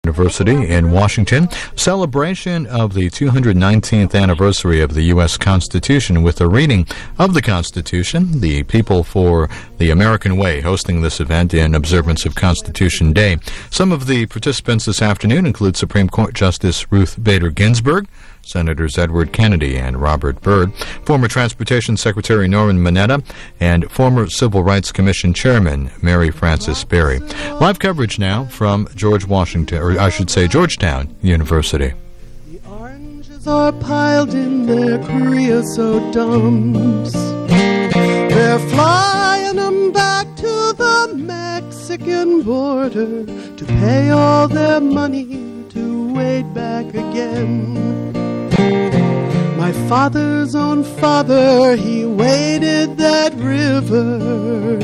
University in Washington. Celebration of the 219th anniversary of the U.S. Constitution with a reading of the Constitution. The People for the American Way hosting this event in observance of Constitution Day. Some of the participants this afternoon include Supreme Court Justice Ruth Bader Ginsburg, Senators Edward Kennedy and Robert Byrd, former Transportation Secretary Norman Mineta, and former Civil Rights Commission Chairman Mary Frances Berry. Live coverage now from Georgetown University. The oranges are piled in their creosote dumps. They're flying them back to the Mexican border to pay all their money to wade back again. My father's own father, he waded that river.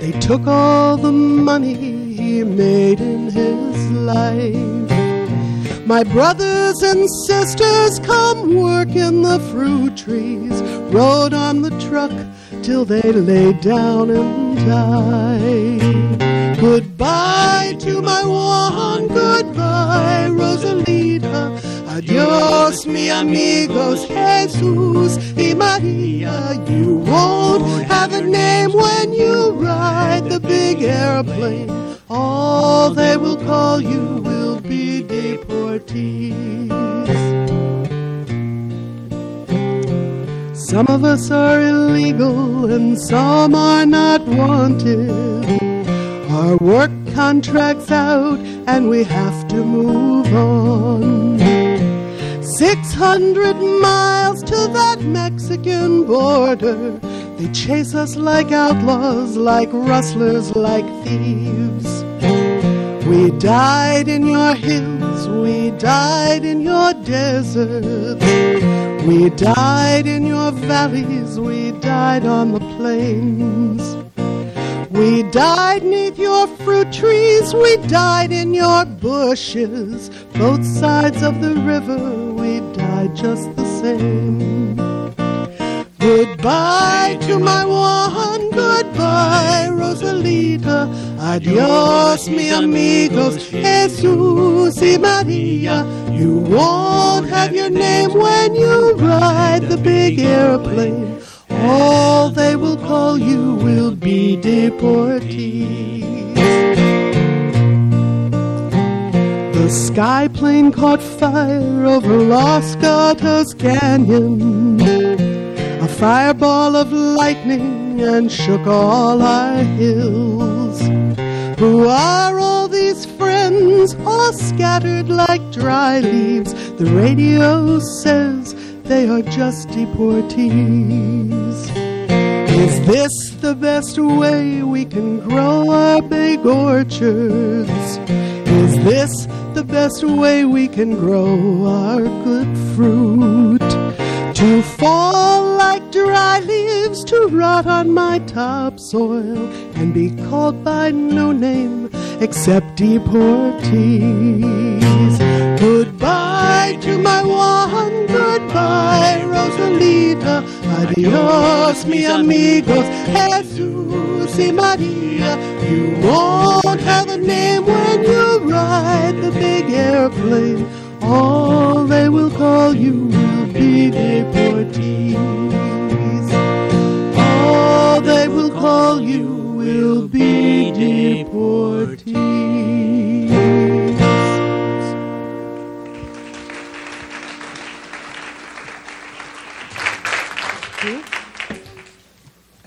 They took all the money he made in his life. My brothers and sisters come work in the fruit trees, rode on the truck till they lay down and died. Goodbye to my Juan, goodbye Rosalita. Adios, mi amigos, Jesus y Maria. You won't have a name when you ride the big airplane. All they will call you will be deportees. Some of us are illegal and some are not wanted. Our work contract's out and we have to move on. 600 miles to that Mexican border. They chase us like outlaws, like rustlers, like thieves. We died in your hills, we died in your deserts. We died in your valleys, we died on the plains. We died neath your fruit trees, we died in your bushes. Both sides of the river, we died just the same. Goodbye to my Juan, goodbye Rosalita. Adios, mi amigos, Jesus y Maria. You won't have your name when you ride the big airplane. All they will call you will be deportees. The sky plane caught fire over Los Gatos Canyon, a fireball of lightning, and shook all our hills. Who are all these friends, all scattered like dry leaves? The radio says they are just deportees. Is this the best way we can grow our big orchards? Is this the best way we can grow our good fruit? To fall like dry leaves, to rot on my topsoil, and be called by no name except deportees. Goodbye to my Juan, goodbye Rosalita. Adios, mi amigos, Jesus y Maria. You won't have a name when you ride the big airplane. All they will call you will be deportees. All they will call you will be deportees.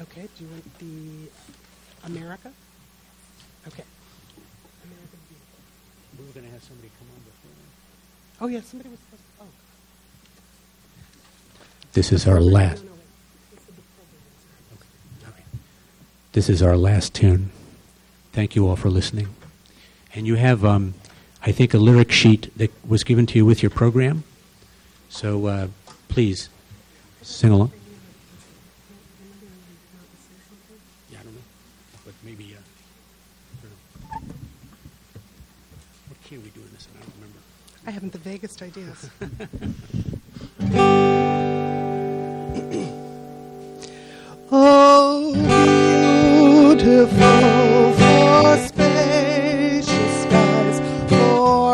Okay, do you want the America? Okay. America. We were going to have somebody come on before. Oh, yeah, somebody was supposed to. Oh. This is our last. This is our last tune. Thank you all for listening. And you have, I think, a lyric sheet that was given to you with your program. So please sing along. Yeah, I don't know, but maybe. What key are we doing this in? I don't remember. I haven't the vaguest ideas. Oh, beautiful for spacious skies, for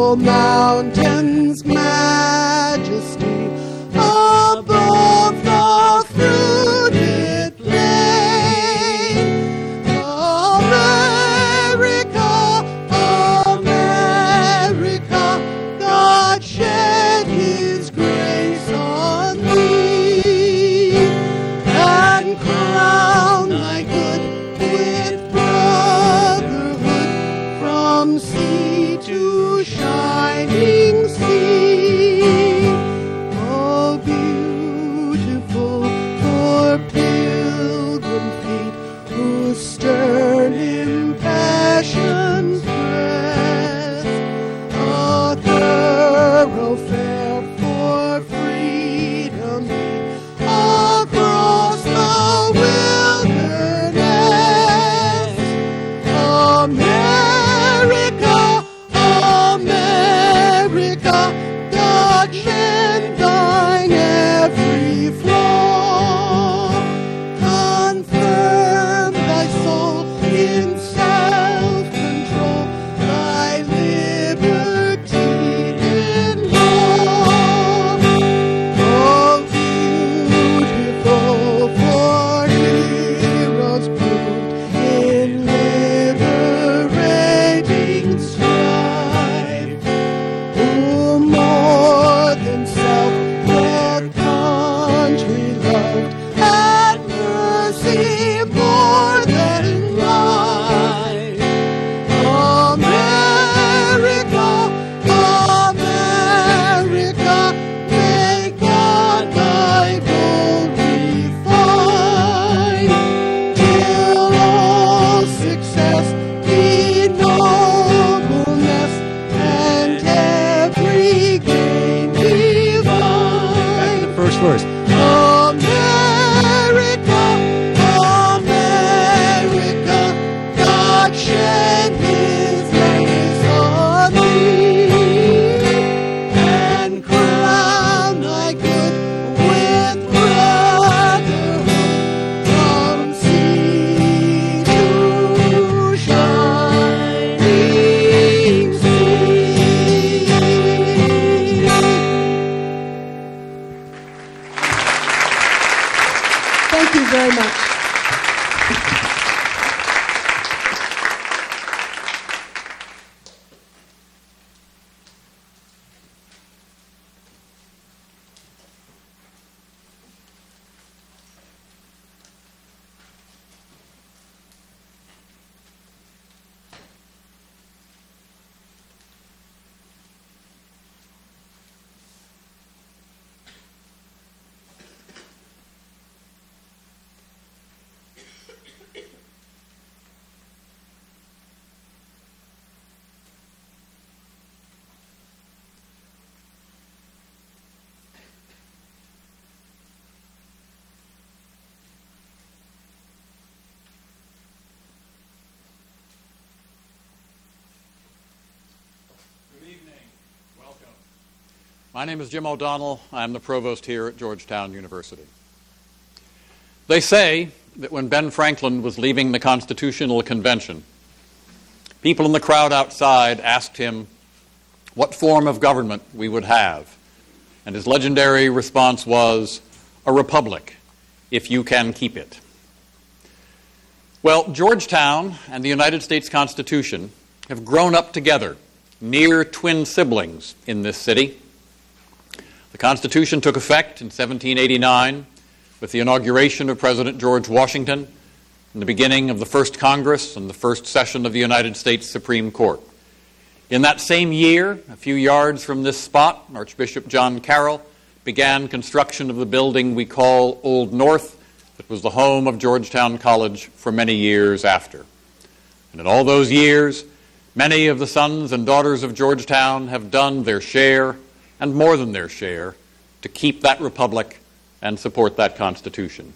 O mountain's majesty, above the fruited plain. America, America, God shed his grace on thee, and crown thy good with brotherhood from sea to shining sea. Oh, beautiful for pilgrim feet whose stern impassioned press, a thoroughfare for freedom across the wilderness. America, America, God shed thine every flaw. Confirm thy soul in self-control, thy liberty in law. Oh, beautiful for heroes proved in liberating strife, who more than self their country loved, had mercy more than life. America, America, may God thy gold refine, till all success be nobleness, and every gain divine. First verse. America, America, God shed his grace on thee, and crown thy good with brotherhood from sea to shining sea. Thank you very much. Good evening. Welcome. My name is Jim O'Donnell. I'm the provost here at Georgetown University. They say that when Ben Franklin was leaving the Constitutional Convention, people in the crowd outside asked him what form of government we would have, and his legendary response was, "A republic, if you can keep it." Well, Georgetown and the United States Constitution have grown up together, near twin siblings in this city. The Constitution took effect in 1789 with the inauguration of President George Washington and the beginning of the first Congress and the first session of the United States Supreme Court. In that same year, a few yards from this spot, Archbishop John Carroll began construction of the building we call Old North, that was the home of Georgetown College for many years after. And in all those years, many of the sons and daughters of Georgetown have done their share, and more than their share, to keep that republic and support that Constitution.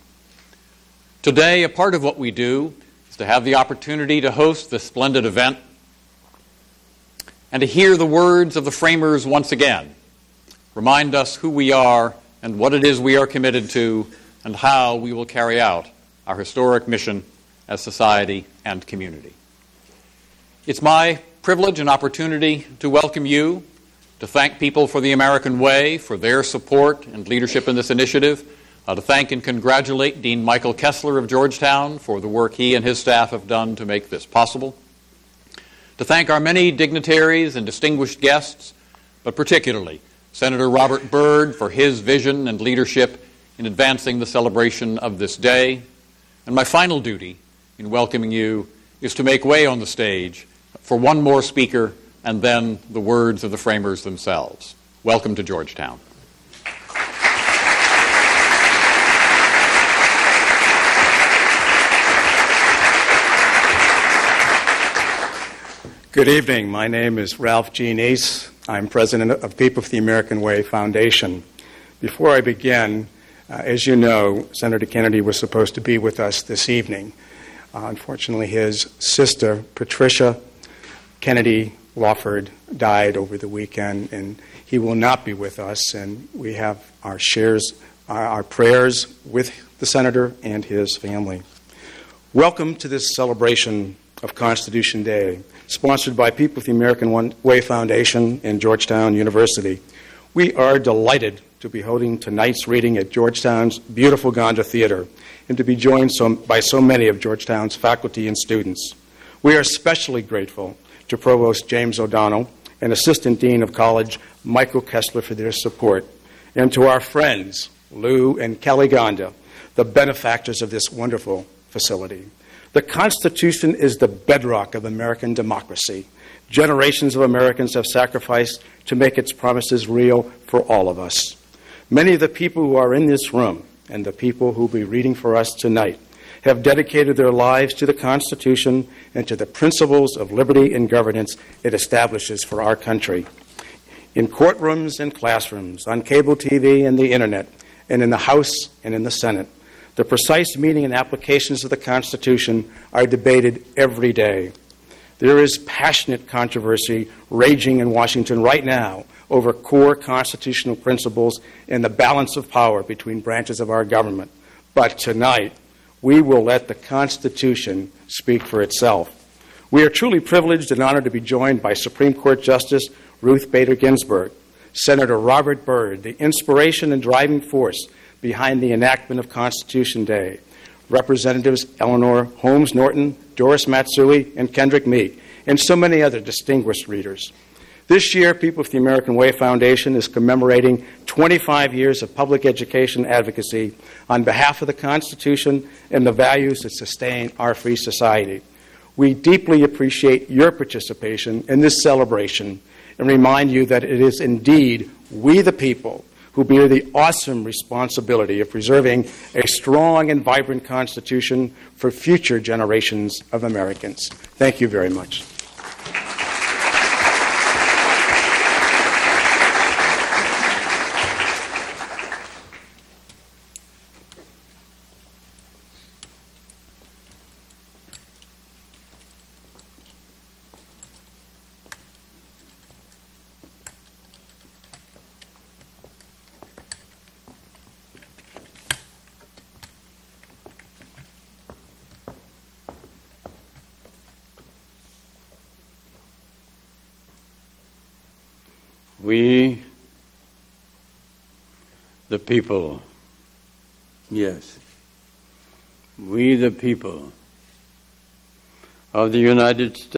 Today, a part of what we do is to have the opportunity to host this splendid event and to hear the words of the framers once again, remind us who we are and what it is we are committed to and how we will carry out our historic mission as society and community. It's my privilege and opportunity to welcome you, to thank People for the American Way for their support and leadership in this initiative, to thank and congratulate Dean Michael Kessler of Georgetown for the work he and his staff have done to make this possible, to thank our many dignitaries and distinguished guests, but particularly Senator Robert Byrd for his vision and leadership in advancing the celebration of this day. And my final duty in welcoming you is to make way on the stage for one more speaker and then the words of the framers themselves. Welcome to Georgetown. Good evening. My name is Ralph G. Neese. I'm president of People for the American Way Foundation. Before I begin, as you know, Senator Kennedy was supposed to be with us this evening. Unfortunately, his sister, Patricia Kennedy Lawford, died over the weekend, and he will not be with us. And we have our prayers with the senator and his family. Welcome to this celebration of Constitution Day, sponsored by People with the American Way Foundation and Georgetown University. We are delighted to be holding tonight's reading at Georgetown's beautiful Gonda Theater and to be joined by so many of Georgetown's faculty and students. We are especially grateful to Provost James O'Donnell and Assistant Dean of College Michael Kessler for their support, and to our friends Lou and Kelly Gonda, the benefactors of this wonderful facility. The Constitution is the bedrock of American democracy. Generations of Americans have sacrificed to make its promises real for all of us. Many of the people who are in this room and the people who will be reading for us tonight have dedicated their lives to the Constitution and to the principles of liberty and governance it establishes for our country. In courtrooms and classrooms, on cable TV and the Internet, and in the House and in the Senate, the precise meaning and applications of the Constitution are debated every day. There is passionate controversy raging in Washington right now over core constitutional principles and the balance of power between branches of our government. But tonight, we will let the Constitution speak for itself. We are truly privileged and honored to be joined by Supreme Court Justice Ruth Bader Ginsburg, Senator Robert Byrd, the inspiration and driving force behind the enactment of Constitution Day, Representatives Eleanor Holmes Norton, Doris Matsui, and Kendrick Meek, and so many other distinguished readers. This year, People for the American Way Foundation is commemorating 25 years of public education advocacy on behalf of the Constitution and the values that sustain our free society. We deeply appreciate your participation in this celebration and remind you that it is indeed we the people who bear the awesome responsibility of preserving a strong and vibrant Constitution for future generations of Americans. Thank you very much. We, the people, yes, we the people of the United States